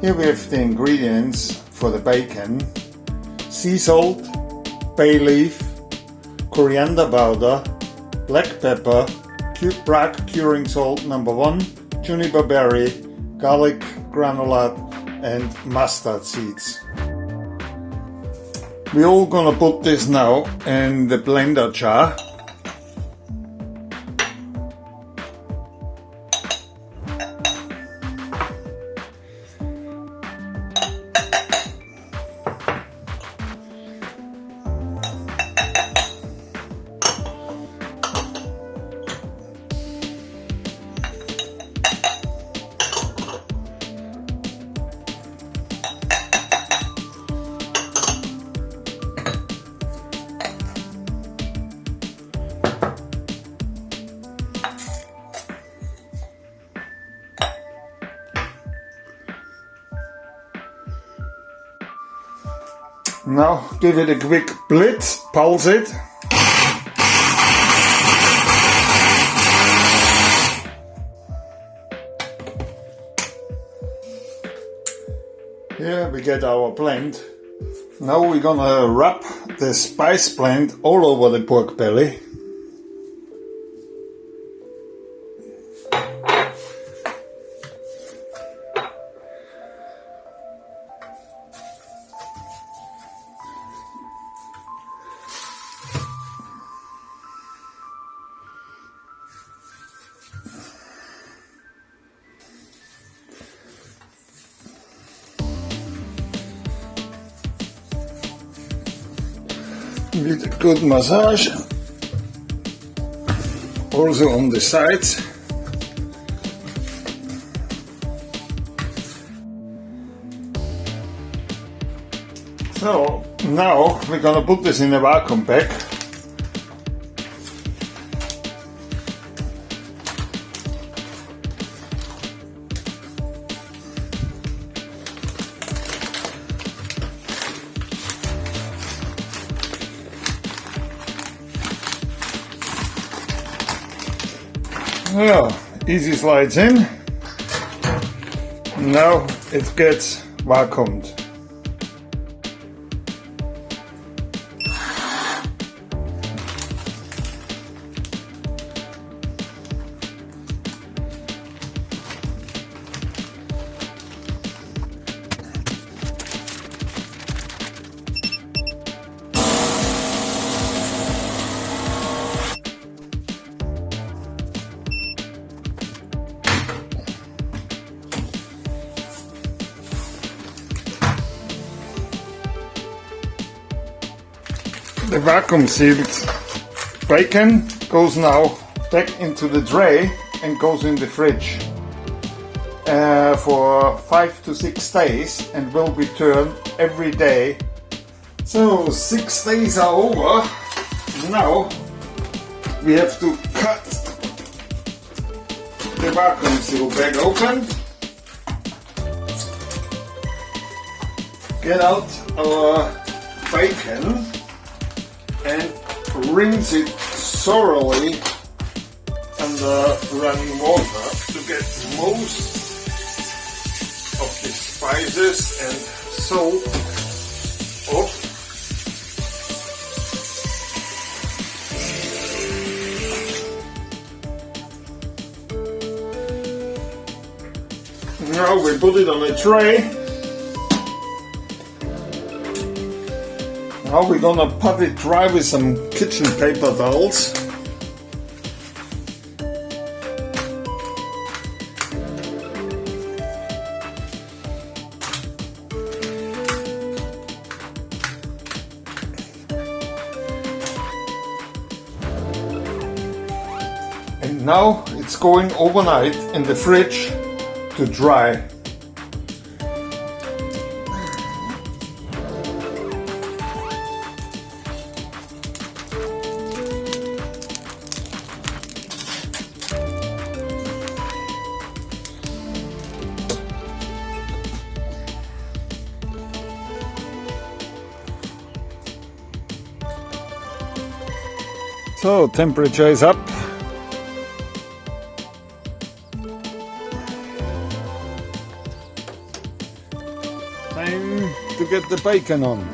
Here we have the ingredients for the bacon: sea salt, bay leaf, coriander powder, black pepper, Prague curing salt number 1, juniper berry, garlic granulate and mustard seeds. We're all gonna put this now in the blender jar. Now give it a quick blitz, pulse it. Here we get our blend. Now we're gonna rub the spice blend all over the pork belly. With a good massage, also on the sides. So now we're gonna put this in a vacuum bag. Yeah, easy slides in. Now it gets vacuumed. The vacuum sealed bacon goes now back into the tray and goes in the fridge for 5 to 6 days and will be turned every day. So 6 days are over. Now we have to cut the vacuum seal bag open, get out our bacon and rinse it thoroughly under running water to get most of the spices and salt off. Now we put it on a tray. Now we're gonna pat it dry with some kitchen paper towels. And now it's going overnight in the fridge to dry. So temperature is up. Time to get the bacon on.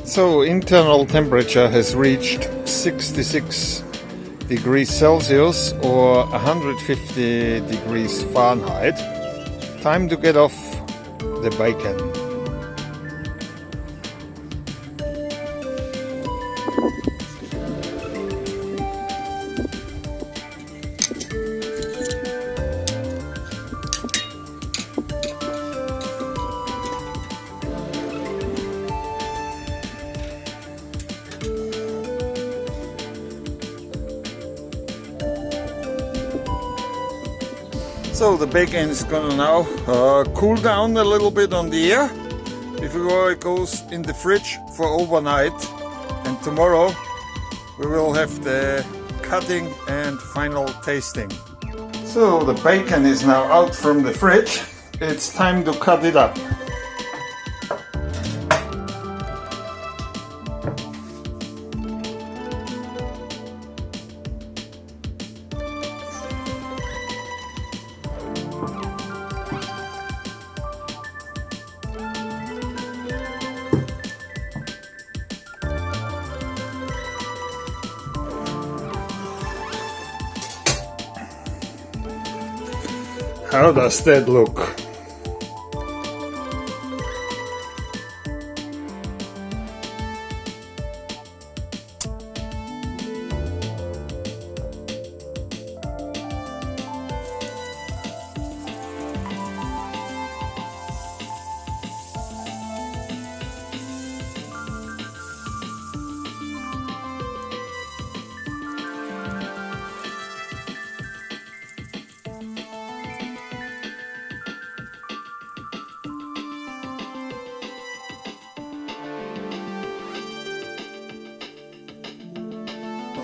So internal temperature has reached 66 degrees Celsius or 150 degrees Fahrenheit. Time to get off the bacon. So the bacon is gonna now cool down a little bit on the air before it goes in the fridge for overnight, and tomorrow we will have the cutting and final tasting. So the bacon is now out from the fridge. It's time to cut it up. How does that look?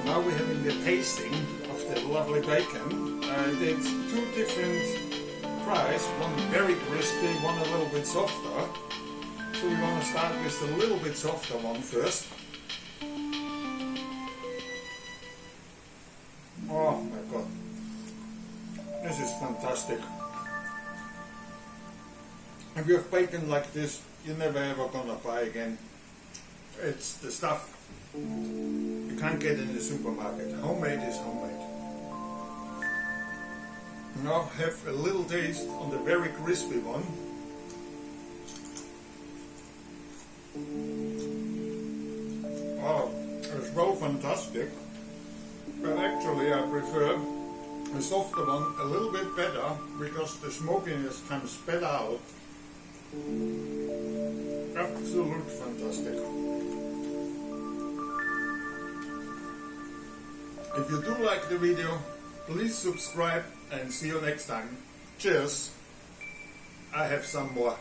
Now we're having the tasting of the lovely bacon. I did two different fries, one very crispy, one a little bit softer. So we want to start with the little bit softer one first. Oh my god, this is fantastic. If you have bacon like this, you're never ever gonna buy again. It's the stuff you can't get in the supermarket. Homemade is homemade. Now have a little taste on the very crispy one. Oh, it's well fantastic. But actually I prefer the softer one a little bit better because the smokiness comes better out. Absolute fantastic. If you do like the video, please subscribe and see you next time. Cheers! I have some more.